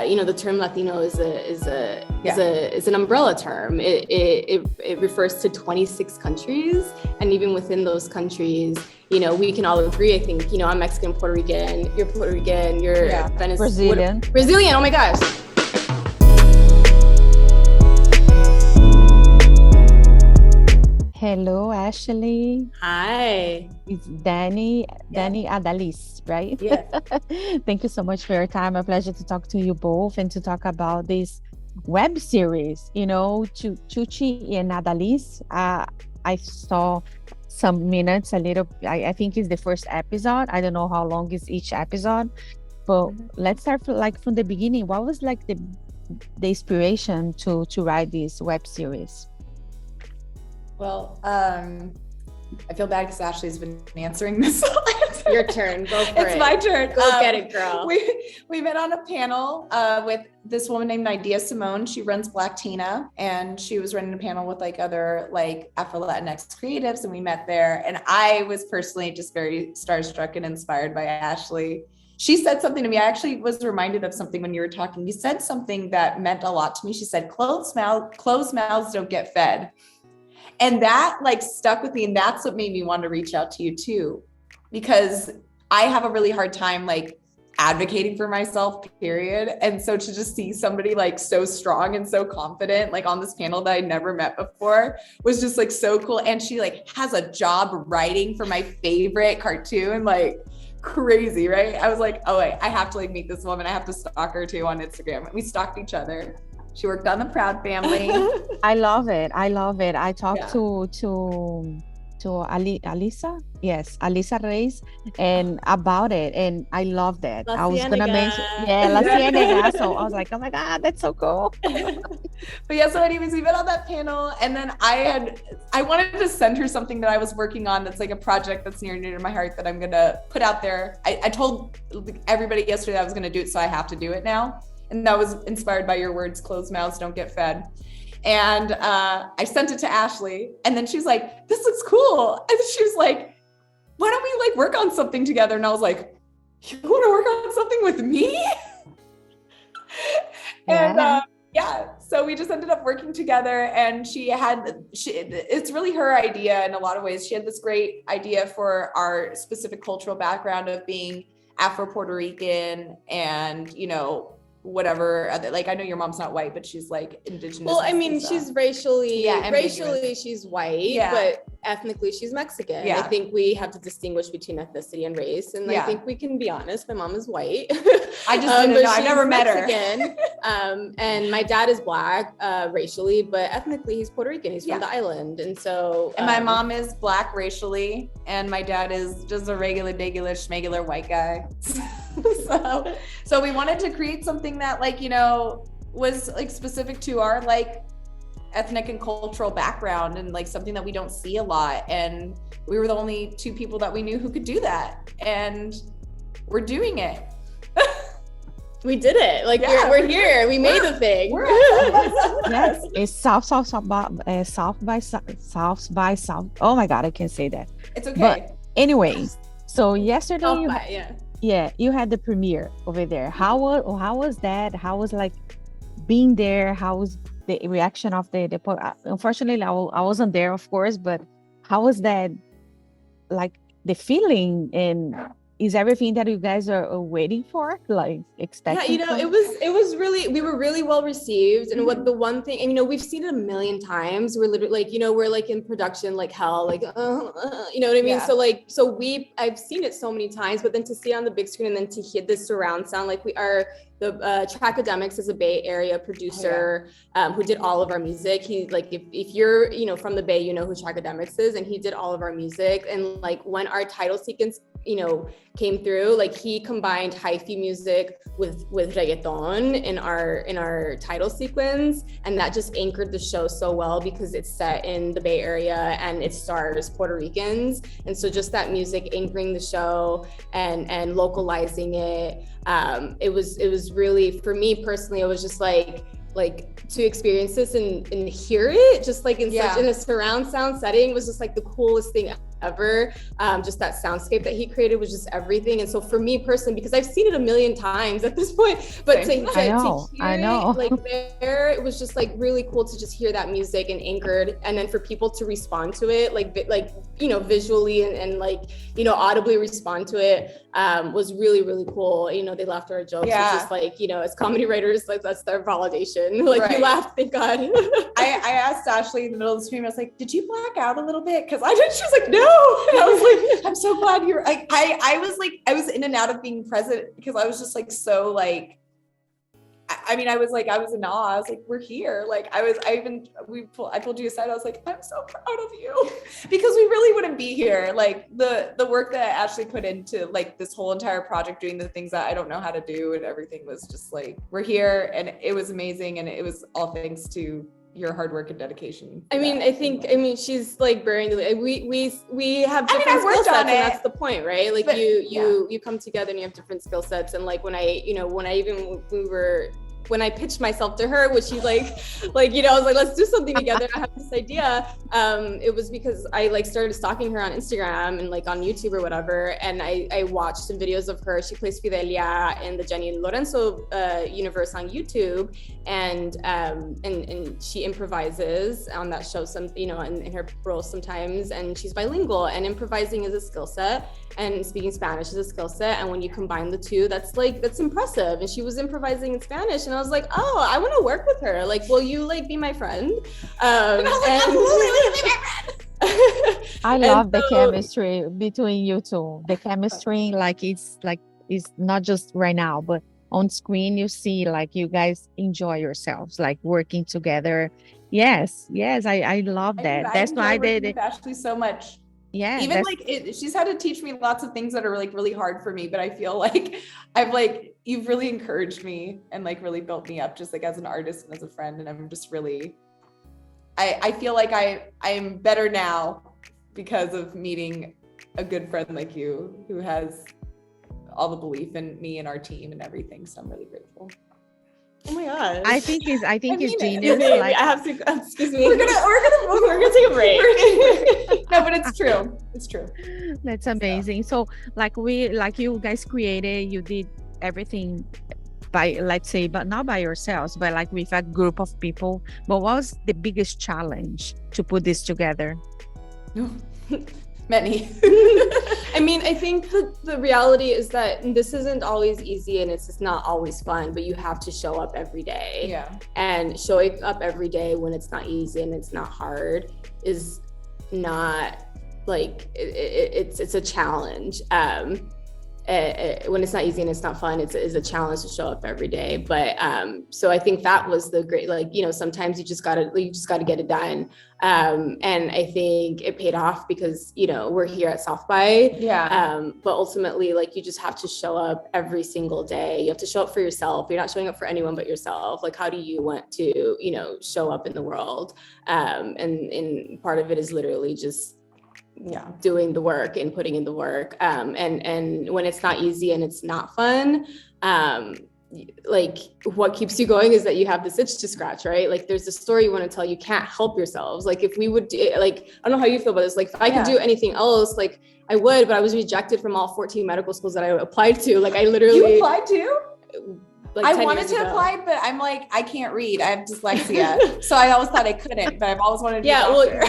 the term Latino is an umbrella term. It refers to 26 countries, and even within those countries, we can all agree. I think, I'm Mexican, Puerto Rican, you're Puerto Rican, you're Brazilian. Brazilian. Oh my gosh. Hello, Ashley. Hi. It's Dani Adaliz, right? Yeah. Thank you so much for your time. A pleasure to talk to you both and to talk about this web series, CHUCHI Adaliz. I saw some minutes, I think it's the first episode. I don't know how long is each episode, but let's start from the beginning. What was the inspiration to write this web series? Well, I feel bad because Ashley's been answering this. Your turn. Go for it. It's my turn. Go get it, girl. We met on a panel with this woman named Nidia Simone. She runs Blacktina, and she was running a panel with other Afro Latinx creatives, and we met there. And I was personally just very starstruck and inspired by Ashley. She said something to me. I actually was reminded of something when you were talking. You said something that meant a lot to me. She said, closed mouths don't get fed. And that stuck with me. And that's what made me want to reach out to you too, because I have a really hard time advocating for myself, period. And so to just see somebody so strong and so confident, on this panel that I'd never met before, was just so cool. And she has a job writing for my favorite cartoon, crazy, right? I was oh wait, I have to meet this woman. I have to stalk her too on Instagram. And we stalked each other. She worked on the Proud Family. I love it. I talked to Alisa. Yes, Alisa Reyes, and about it. And I love that. I was going to mention, La Ciénaga. So I was like, oh my God, that's so cool. But so anyways, we met on that panel. And then I wanted to send her something that I was working on that's a project that's near and dear to my heart that I'm going to put out there. I told everybody yesterday I was going to do it, so I have to do it now. And that was inspired by your words, closed mouths don't get fed. And I sent it to Ashley, and then she was like, this looks cool. And she was like, why don't we work on something together? And I was like, you want to work on something with me? And so we just ended up working together, and it's really her idea in a lot of ways. She had this great idea for our specific cultural background of being Afro-Puerto Rican and, whatever other, I know your mom's not white, but she's indigenous. Well, I mean, she's racially she's white, but ethnically she's Mexican. I think we have to distinguish between ethnicity and race, and I think we can be honest. My mom is white. I just didn't know. I never met Mexican. And my dad is Black racially, but ethnically he's Puerto Rican. He's from the island, and so. And my mom is Black racially, and my dad is just a regular schmegular white guy. So we wanted to create something that was specific to our ethnic and cultural background, and something that we don't see a lot. And we were the only two people that we knew who could do that, and we're doing it. We did it. We're here. We made the thing. Yes, it's South by South. Oh my God, I can't say that. It's okay. But anyway, so yesterday, you had the premiere over there. How was that? How was being there? How was the reaction of the unfortunately I wasn't there, of course, but how was that, the feeling, and is everything that you guys are waiting for, expecting? Yeah, it was really, we were really well received. And what the one thing, and we've seen it a million times. We're literally we're in production hell, you know what I mean? Yeah. So I've seen it so many times, but then to see it on the big screen and then to hear this surround sound, we are, the Tracademics is a Bay Area producer who did all of our music. He if you're from the Bay, who Tracademics is, and he did all of our music. And when our title sequence came through, he combined hyphy music with reggaeton in our title sequence, and that just anchored the show so well because it's set in the Bay Area and it stars Puerto Ricans, and so just that music anchoring the show and localizing it, it was really, for me personally, it was just to experience this and hear it just in such in a surround sound setting was just the coolest thing ever. Just that soundscape that he created was just everything. And so for me personally, because I've seen it a million times at this point, but to hear it like there, it was just like really cool to just hear that music and anchored, and then for people to respond to it, like you know, visually and like, you know, audibly respond to it, was really, really cool. You know, they laughed at our jokes, which is like, you know, as comedy writers, like that's their validation. Like you laughed, thank God. I asked Ashley in the middle of the stream, I was like, did you black out a little bit? Because I did. She was like, no. And I was like, I'm so glad you're like, I was in and out of being present because I was just like, so like, I mean, I was in awe. I was like, we're here. Like I pulled you aside. I was like, I'm so proud of you because we really wouldn't be here. Like the work that Ashley put into like this whole entire project, doing the things that I don't know how to do, and everything was just like, we're here, and it was amazing. And it was all thanks to your hard work and dedication. I mean, she's like bearing the, we have different skill sets, and that's the point, right? Like but, you come together and you have different skill sets. And like when I pitched myself to her, which she like, you know, I was like, let's do something together. I have this idea. It was because I like started stalking her on Instagram and like on YouTube or whatever. And I watched some videos of her. She plays Fidelia in the Jenny and Lorenzo universe on YouTube. And she improvises on that show, some, you know, in her roles sometimes. And she's bilingual, and improvising is a skill set, and speaking Spanish is a skill set. And when you combine the two, that's impressive. And she was improvising in Spanish, and I was like, oh, I want to work with her. Like, will you like be my friend? I love the chemistry between you two. The chemistry, like it's not just right now, but on screen you see like you guys enjoy yourselves, like working together. Yes, I love that. That's why I did it. Ashley so much. Yeah, even like she's had to teach me lots of things that are like really hard for me, but I feel like you've really encouraged me and like really built me up just like as an artist and as a friend. And I'm just really, I feel like I'm better now because of meeting a good friend like you who has all the belief in me and our team and everything. So I'm really grateful. Oh my gosh. I think it's genius. Like, I have to, excuse me. We're gonna take a break. No, but it's true. It's true. That's amazing. So like you guys created, you did everything by, let's say, but not by yourselves, but like with a group of people. But what was the biggest challenge to put this together? Many. I mean, I think the reality is that this isn't always easy, and it's just not always fun, but you have to show up every day. Yeah. And showing up every day when it's not easy and it's not hard is not like, it's a challenge. When it's not easy and it's not fun, it's a challenge to show up every day. But so I think that was the great, like, you know, sometimes you just gotta get it done. And I think it paid off because, you know, we're here at South by. Yeah. But ultimately, like, you just have to show up every single day. You have to show up for yourself. You're not showing up for anyone but yourself. Like, how do you want to, you know, show up in the world? And part of it is literally just doing the work and putting in the work. And when it's not easy and it's not fun, like, what keeps you going is that you have this itch to scratch, right? Like, there's a story you want to tell, you can't help yourselves. Like, if we would like, I don't know how you feel about this, like, if I could do anything else, like I would, but I was rejected from all 14 medical schools that I applied to. Like, I literally— You applied to? Like, I wanted to apply, but I'm like, I can't read. I have dyslexia. So I always thought I couldn't, but I've always wanted to be a doctor.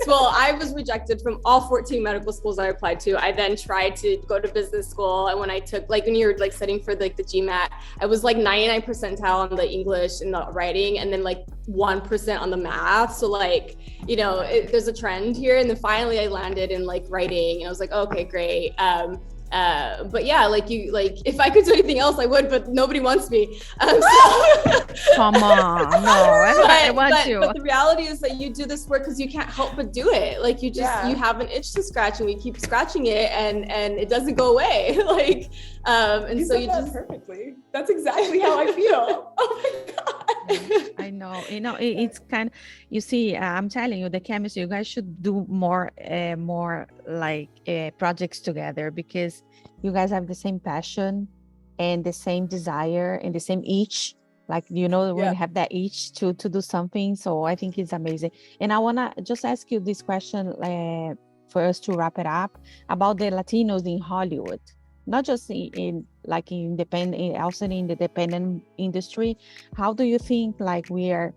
Well, I was rejected from all 14 medical schools I applied to. I then tried to go to business school. And when I took, like, when you're like studying for like the GMAT, I was like 99 percentile on the English and the writing, and then like 1% on the math. So like, you know, there's a trend here. And then finally I landed in like writing, and I was like, okay, great. But yeah, like, if I could do anything else, I would, but nobody wants me. Come on, no, I want you. But the reality is that you do this work because you can't help but do it. Like, you just, you have an itch to scratch, and we keep scratching it, and it doesn't go away. Like, and so you just— perfectly. That's exactly how I feel. Oh my God. I know, you know, it's kind of, you see, I'm telling you, the chemistry, you guys should do more like projects together, because you guys have the same passion and the same desire and the same itch. Like, you know, when you have that itch to do something. So I think it's amazing. And I want to just ask you this question. for us to wrap it up, about the Latinos in Hollywood, not just in like independent, also in the independent industry. How do you think like we are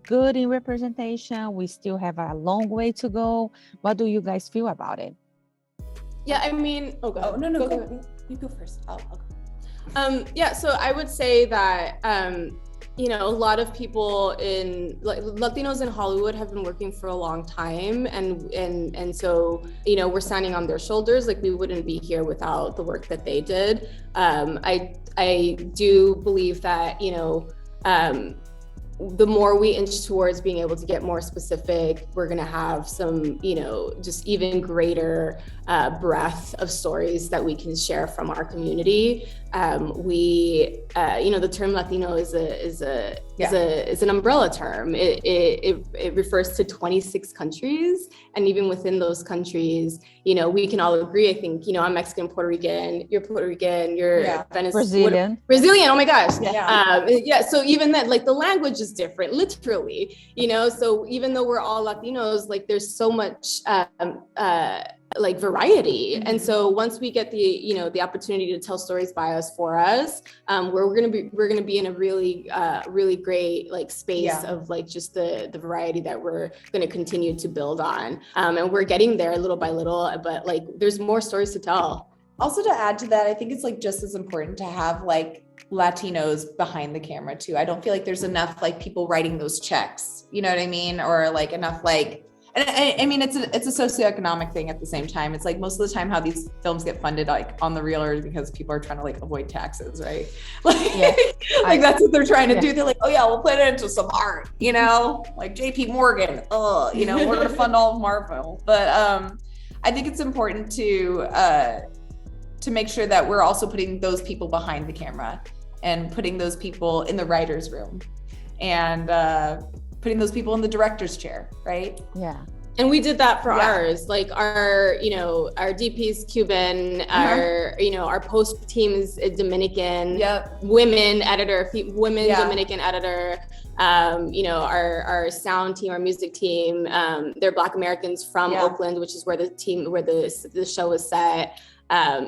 good in representation? We still have a long way to go. What do you guys feel about it? Yeah, I mean, go ahead. You go first. I'll go. Yeah, so I would say that you know, a lot of people in like Latinos in Hollywood have been working for a long time, and so, you know, we're standing on their shoulders. Like, we wouldn't be here without the work that they did. I do believe that, you know, the more we inch towards being able to get more specific, we're going to have some, you know, just even greater breadth of stories that we can share from our community. You know, the term Latino is an umbrella term. It refers to 26 countries, and even within those countries, you know, we can all agree. I think, you know, I'm Mexican, Puerto Rican, you're Puerto Rican, you're Brazilian. Oh my gosh. Yeah. So even that, like, the language is different, literally, you know, so even though we're all Latinos, like, there's so much like variety. Mm-hmm. And so once we get the, you know, the opportunity to tell stories by us, for us, we're going to be in a really great like space of like just the variety that we're going to continue to build on. And we're getting there little by little, but like, there's more stories to tell. Also, to add to that, I think it's like just as important to have like Latinos behind the camera too. I don't feel like there's enough like people writing those checks, you know what I mean? Or like enough like, and I mean, it's a socioeconomic thing at the same time. It's like most of the time how these films get funded like on the real is because people are trying to like avoid taxes, right? Like, that's what they're trying to do. They're like, oh yeah, we'll put it into some art, you know, like JP Morgan, you know, we're gonna fund all of Marvel. But I think it's important to make sure that we're also putting those people behind the camera and putting those people in the writer's room and putting those people in the director's chair, right? Yeah. And we did that for ours. Like, our, you know, our DP is Cuban, our, you know, our post team is Dominican, women editor, Dominican editor, you know, our sound team, our music team, they're Black Americans from Oakland, which is where the show was set.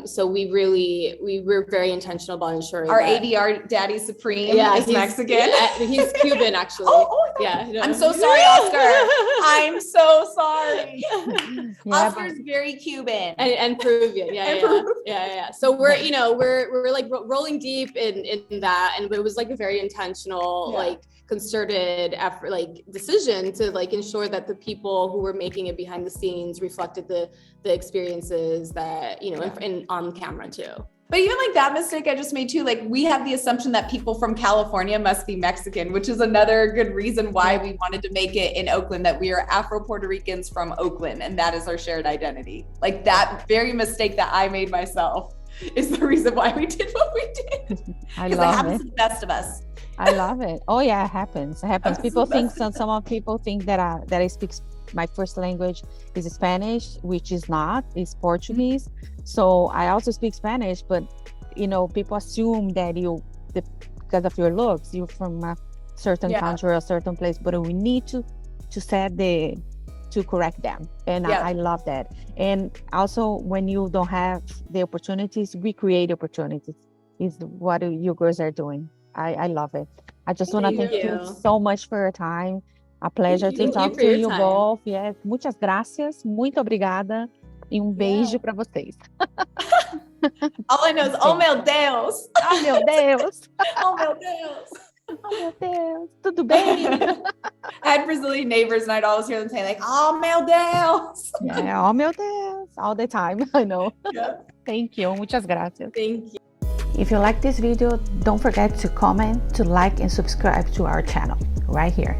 So we were very intentional about ensuring our ADR Daddy Supreme is Mexican. He's Cuban, actually. I'm so sorry, Oscar. I'm so sorry. Oscar's very Cuban and Peruvian. Yeah. So we're, you know, we're like rolling deep in that, and it was like a very intentional, like concerted effort, like decision to like ensure that the people who were making it behind the scenes reflected the experiences that, you know, and on camera too. But even like that mistake I just made too, like we have the assumption that people from California must be Mexican, which is another good reason why we wanted to make it in Oakland, that we are Afro-Puerto Ricans from Oakland, and that is our shared identity. Like that very mistake that I made myself is the reason why we did what we did. Because it happens to the best of us. I love it. Oh yeah, it happens. It happens. People think some people think that I speak, my first language is Spanish, which is not. It's Portuguese. So I also speak Spanish, but you know, people assume that because of your looks, you're from a certain country or a certain place. But we need to correct them, and I love that. And also, when you don't have the opportunities, we create opportunities. Is what you girls are doing. I love it. I just want to thank you so much for your time. A pleasure to talk to you both. Yes, muitas gracias. Muito obrigada. E beijo para vocês. All I know is, oh meu Deus. Oh meu Deus. Oh meu Deus. Oh meu Deus. Tudo bem? I had Brazilian neighbors and I'd always hear them say like, oh meu Deus. Yeah, oh meu Deus. All the time, I know. Yeah. Thank you. Muchas gracias. Thank you. If you like this video, don't forget to comment, to like, and subscribe to our channel right here.